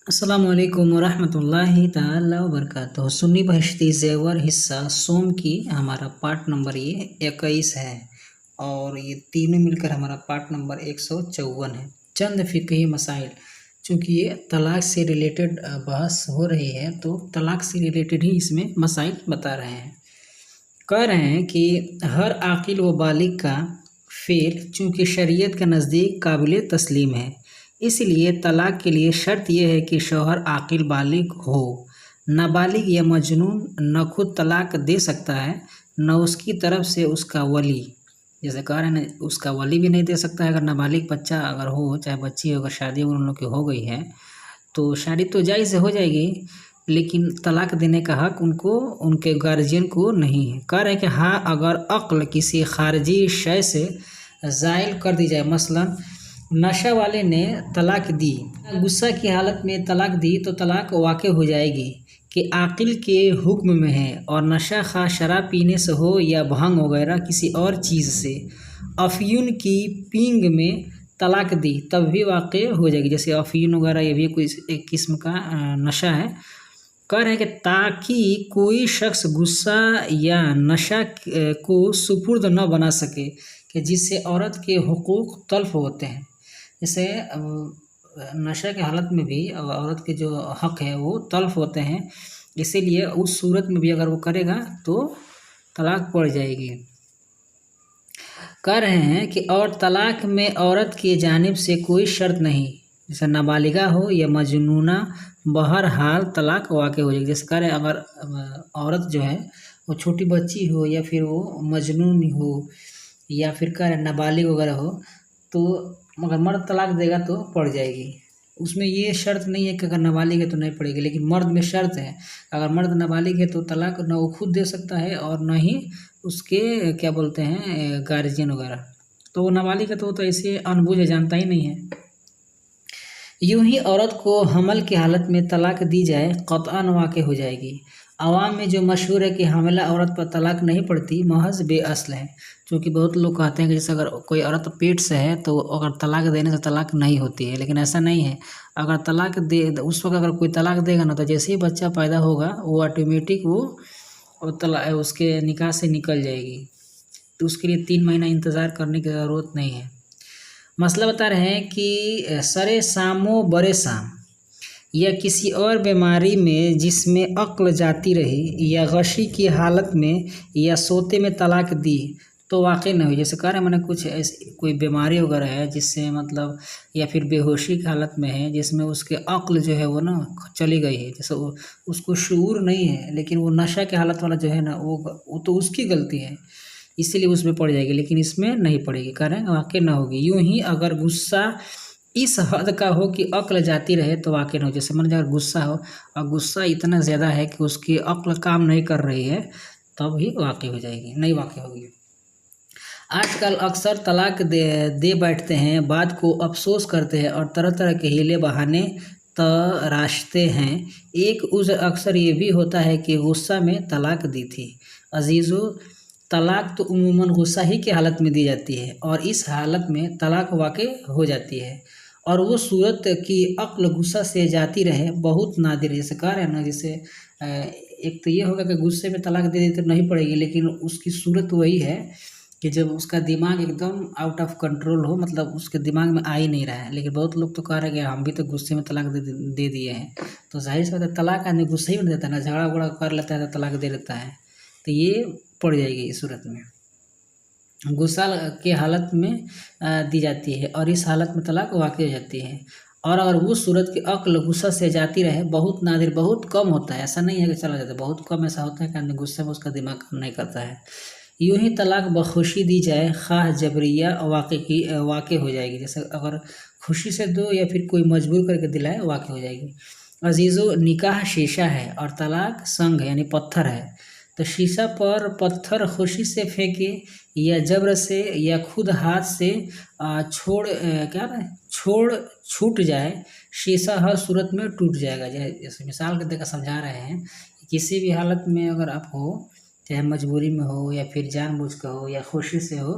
अस्सलामुअलैकुम वरहमतुल्लाहि ताला वबरकातुहू। सुन्नी बहिश्ती ज़ेवर हिस्सा सोम की हमारा पार्ट नंबर ये 21 है और ये तीनों मिलकर हमारा पार्ट नंबर 154 है। चंद फ़िक़ही मसाइल, चूँकि ये तलाक़ से रिलेटेड बहस हो रही है तो तलाक़ से रिलेटेड ही इसमें मसाइल बता रहे हैं। कह रहे हैं कि हर आकिल व बालिग का फ़ेल चूँकि शरीयत के नज़दीक काबिल तस्लीम है, इसलिए तलाक़ के लिए शर्त यह है कि शौहर आकिल बालिग हो। नाबालिग या मजनून न खुद तलाक़ दे सकता है न उसकी तरफ से उसका वली, जैसे कह रहे हैं ना, उसका वली भी नहीं दे सकता है। अगर नाबालिग बच्चा अगर हो चाहे बच्ची हो, अगर शादी उन लोग की हो गई है तो शादी तो जायज़ हो जाएगी, लेकिन तलाक़ देने का हक़ उनको उनके गार्जियन को नहीं है। कह रहे हैं कि हाँ, अगर अक्ल किसी ख़ारिजी शय से ज़ाइल कर दी जाए, मसलन नशा वाले ने तलाक़ दी, गुस्सा की हालत में तलाक़ दी तो तलाक़ वाक़ हो जाएगी कि आकिल के हुक्म में है। और नशा खा शराब पीने से हो या भांग वगैरह किसी और चीज़ से, अफ़ीन की पींग में तलाक़ दी तब भी वाक़ हो जाएगी। जैसे अफ़ीन वगैरह ये भी कोई एक किस्म का नशा है। कह रहे हैं कि ताकि कोई शख्स गुस्सा या नशा को सुपुर्द न बना सके कि जिससे औरत के हुकूक तल्फ़ होते हैं। जैसे नशा की हालत में भी औरत के जो हक़ है वो तल्फ़ होते हैं, इसीलिए उस सूरत में भी अगर वो करेगा तो तलाक़ पड़ जाएगी। कह रहे हैं कि और तलाक़ में औरत की जानिब से कोई शर्त नहीं, जैसे नाबालिगा हो या मजनूना, बहरहाल तलाक़ वाक़ हो जाएगी। जैसे कह रहे हैं अगर औरत जो है वो छोटी बच्ची हो या फिर वो मजनून हो या फिर कह रहे नाबालिग वगैरह हो, तो मगर मर्द तलाक़ देगा तो पड़ जाएगी। उसमें ये शर्त नहीं है कि अगर नाबालिग है तो नहीं पड़ेगी, लेकिन मर्द में शर्त है। अगर मर्द नाबालिग है तो तलाक़ न वो खुद दे सकता है और न ही उसके क्या बोलते हैं गार्जियन वगैरह। तो वो नाबालिग है तो वो तो ऐसे अनबूझ जानता ही नहीं है। यूँ ही औरत को हमल की हालत में तलाक़ दी जाए क़त्अन वाक़ हो जाएगी। आवाम में जो मशहूर है कि हामिला औरत पर तलाक़ नहीं पड़ती, महज़ बेअसल है। क्योंकि बहुत लोग कहते हैं कि जैसे अगर कोई औरत पेट से है तो अगर तलाक़ देने से तलाक़ नहीं होती है, लेकिन ऐसा नहीं है। अगर तलाक़ दे उस वक़्त अगर कोई तलाक़ देगा ना तो जैसे ही बच्चा पैदा होगा वो ऑटोमेटिक वो उसके निकाह से निकल जाएगी। तो उसके लिए 3 महीना इंतज़ार करने की ज़रूरत नहीं है। मसला बता रहे हैं कि सरे सामो बरे साम या किसी और बीमारी में जिसमें अक्ल जाती रही या गशी की हालत में या सोते में तलाक़ दी तो वाक़ न हुई। जैसे कह रहे हैं मैंने कुछ ऐसी कोई बीमारी वगैरह है जिससे मतलब, या फिर बेहोशी की हालत में है जिसमें उसके अक्ल जो है वो ना चली गई है, जैसे वो उसको शऊर नहीं है, लेकिन वो नशा की हालत वाला जो है ना वो तो उसकी गलती है, इसीलिए उसमें पड़ जाएगी, लेकिन इसमें नहीं पड़ेगी। कह रहे हैं वाक़ न होगी। यूँ ही अगर गुस्सा इस हद का हो कि अक्ल जाती रहे तो वाक़ न हो। जैसे मान लीजिए अगर गुस्सा हो और गुस्सा इतना ज़्यादा है कि उसकी अक्ल काम नहीं कर रही है, तब ही वाक़ हो जाएगी, नहीं वाक़ होगी। आजकल अक्सर तलाक़ दे बैठते हैं, बाद को अफ़सोस करते हैं और तरह तरह के हीले बहाने तराशते हैं। एक उज़्र अक्सर ये भी होता है कि गुस्सा में तलाक़ दी थी। अज़ीज़ों, तलाक़ तो उमूमन गुस्सा ही की हालत में दी जाती है और इस हालत में तलाक़ वाक़ हो जाती है, और वो सूरत कि अक्ल गुस्सा से जाती रहे बहुत नादिर। जैसे कह रहे हैं ना, जैसे एक तो ये होगा कि गुस्से में तलाक़ दे दी तो नहीं पड़ेगी, लेकिन उसकी सूरत वही है कि जब उसका दिमाग एकदम आउट ऑफ कंट्रोल हो, मतलब उसके दिमाग में आ ही नहीं रहा है। लेकिन बहुत लोग तो कह रहे हैं कि हम भी तो गुस्से में तलाक़ दे दिए हैं, तो ज़ाहिर-सी बात है तलाक़ आदमी गुस्से ही में देता है ना, झगड़ा-वगड़ा कर लेता है तो तलाक़ दे देता है, तो ये पड़ जाएगी इस सूरत में। गुस्सा की हालत में दी जाती है और इस हालत में तलाक़ वाक़ हो जाती है। और अगर वो सूरत की अक्ल गुस्सा से जाती रहे, बहुत नादिर, बहुत कम होता है, ऐसा नहीं है कि चला जाता है, बहुत कम ऐसा होता है कि आदमी गुस्से में उसका दिमाग काम नहीं करता है। यूँ ही तलाक़ बख़ुशी दी जाए ख़्वाह जबरिया वाक़ हो जाएगी। जैसे अगर खुशी से दो या फिर कोई मजबूर करके दिलाए, वाक़ हो जाएगी। अज़ीज़ों, निकाह शीशा है और तलाक़ संग यानी पत्थर है। तो शीशा पर पत्थर खुशी से फेंके या जबर से या खुद हाथ से छूट जाए, शीशा हर सूरत में टूट जाएगा। जैसे मिसाल के देकर समझा रहे हैं, किसी भी हालत में अगर आप हो, चाहे मजबूरी में हो या फिर जानबूझ कर हो या खुशी से हो,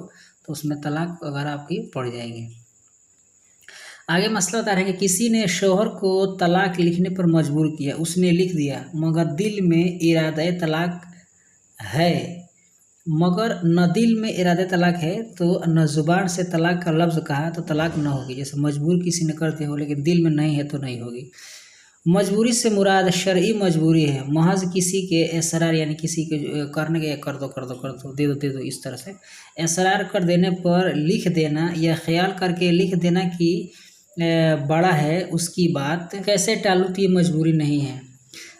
तो उसमें तलाक़ वगैरह आपकी पड़ जाएगी। आगे मसला बता रहे हैं कि किसी ने शौहर को तलाक लिखने पर मजबूर किया, उसने लिख दिया मगर दिल में इरादा तलाक है, मगर न दिल में इरादा तलाक है तो न ज़ुबान से तलाक का लफ्ज़ कहा तो तलाक न होगी। जैसे मजबूर किसी ने कर दिया हो लेकिन दिल में नहीं है तो नहीं होगी। मजबूरी से मुराद शरई मजबूरी है, महज किसी के इसरार यानी किसी के करने के कर दो दे दो इस तरह से इसरार कर देने पर लिख देना या ख्याल करके लिख देना कि बड़ा है उसकी बात कैसे टालूं तो ये मजबूरी नहीं है।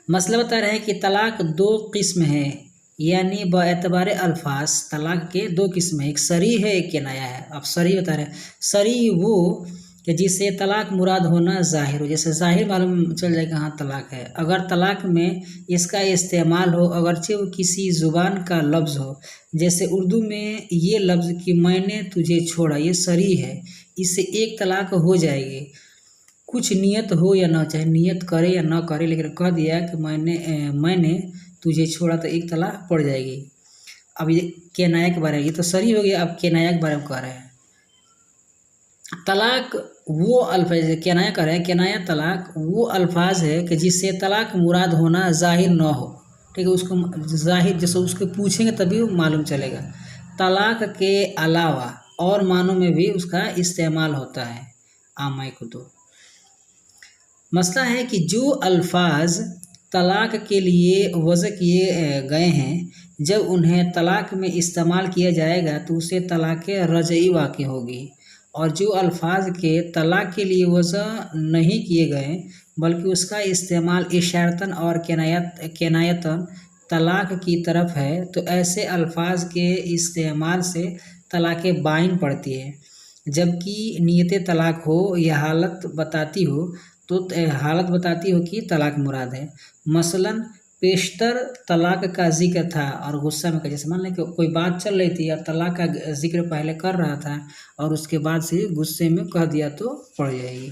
मसला बता रहे हैं कि तलाक दो किस्म है, यानी बातबार अल्फाज तलाक के दो किस्म है, एक सरी है एक किनाया है। अब सरी बता रहे हैं, सरी वो कि जिससे तलाक मुराद होना ज़ाहिर हो, जैसे ज़ाहिर मालूम चल जाएगा हाँ तलाक है। अगर तलाक में इसका इस्तेमाल हो अगरचे वो किसी ज़ुबान का लफ्ज़ हो, जैसे उर्दू में ये लफ्ज़ कि मैंने तुझे छोड़ा, ये सरी है, इससे एक तलाक हो जाएगी। कुछ नियत हो या ना, चाहे नियत करे या ना करे, लेकिन कह दिया कि मैंने तुझे छोड़ा तो एक तलाक पड़ जाएगी। अब ये केनाया के बारे में, ये तो सरी हो गया, अब केनाया के बारे में कह रहे हैं। तलाक वो अल्फाज केनाया कर रहे हैं, केनाया तलाक वो अल्फाज है कि जिससे तलाक मुराद होना ज़ाहिर न हो, ठीक है, उसको ज़ाहिर जैसे उसको पूछेंगे तभी वो मालूम चलेगा। तलाक के अलावा और मानों में भी उसका इस्तेमाल होता है। आमाई को तो मसला है कि जो अल्फाज तलाक के लिए वज़ा किए गए हैं, जब उन्हें तलाक में इस्तेमाल किया जाएगा तो उसे तलाक रजई वाक़ होगी, और जो अल्फाज के तलाक के लिए वज़ा नहीं किए गए बल्कि उसका इस्तेमाल इशारतन और किनायतन तलाक की तरफ है, तो ऐसे अल्फाज के इस्तेमाल से तलाक बाइन पड़ती है। जबकि नीयत तलाक हो या हालत बताती हो कि तलाक मुराद है। मसलन पेशतर तलाक का जिक्र था और गुस्सा में, जैसे मान लें कि कोई बात चल रही थी और तलाक का जिक्र पहले कर रहा था और उसके बाद से गुस्से में कह दिया तो पड़ जाएगी।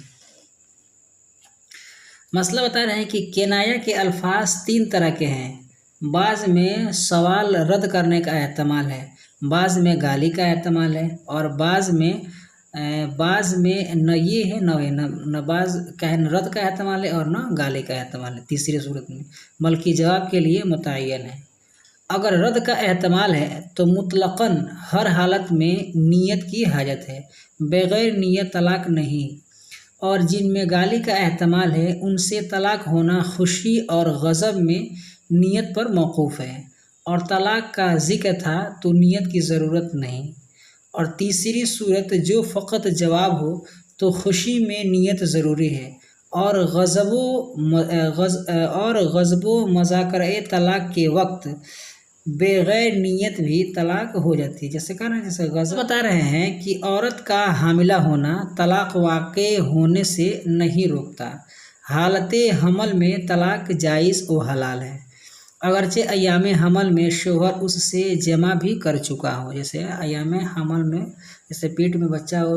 मसला बता रहे हैं कि केनाया के अल्फाज तीन तरह के हैं। बाज़ में सवाल रद्द करने का एहतमाल है, बाज़ में गाली का एहतमाल है, और बाज़ में न ये है न बाज़ का है, न रद्द का एहतमाल है और न गाली का एहतमाल है तीसरी सूरत में, बल्कि जवाब के लिए मुतय्यन है। अगर रद्द का एहतमाल है तो मुतलक़न हर हालत में नीयत की हाजत है, बग़ैर नीयत तलाक नहीं। और जिनमें गाली का एहतमाल है उनसे तलाक होना खुशी और गज़ब में नीयत पर मौक़ूफ़ है, और तलाक का ज़िक्र था तो नीयत की ज़रूरत नहीं। और तीसरी सूरत जो फ़कत जवाब हो तो खुशी में नीयत ज़रूरी है, और गज़बो मज़ाकरे तलाक के वक्त बग़ैर नीयत भी तलाक हो जाती है। जैसे कहा ना, जैसे गज़ब बता रहे हैं कि औरत का हामिला होना तलाक वाक़े होने से नहीं रोकता, हालते हमल में तलाक जायज़ व हलाल है, अगरचे अयाम हमल में शोहर उससे जमा भी कर चुका हो। जैसे अयाम हमल में जैसे पेट में बच्चा हो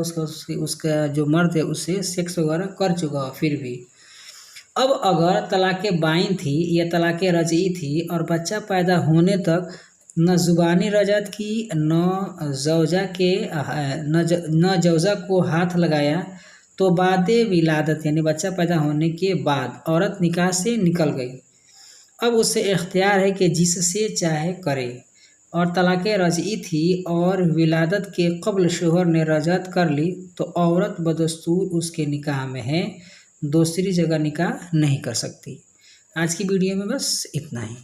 उसका जो मर्द है उससे सेक्स वगैरह कर चुका हो फिर भी। अब अगर तलाक बाइन थी या तलाक रजई थी और बच्चा पैदा होने तक न ज़ुबानी रजत की न जौजा को हाथ लगाया, तो बाद विलादत यानी बच्चा पैदा होने के बाद औरत निकाह से निकल गई, अब उसे इख्तियार है कि जिससे चाहे करे। और तलाक रजई थी और विलादत के क़ब्ल शोहर ने रजत कर ली तो औरत बदस्तूर उसके निकाह में है, दूसरी जगह निकाह नहीं कर सकती। आज की वीडियो में बस इतना ही।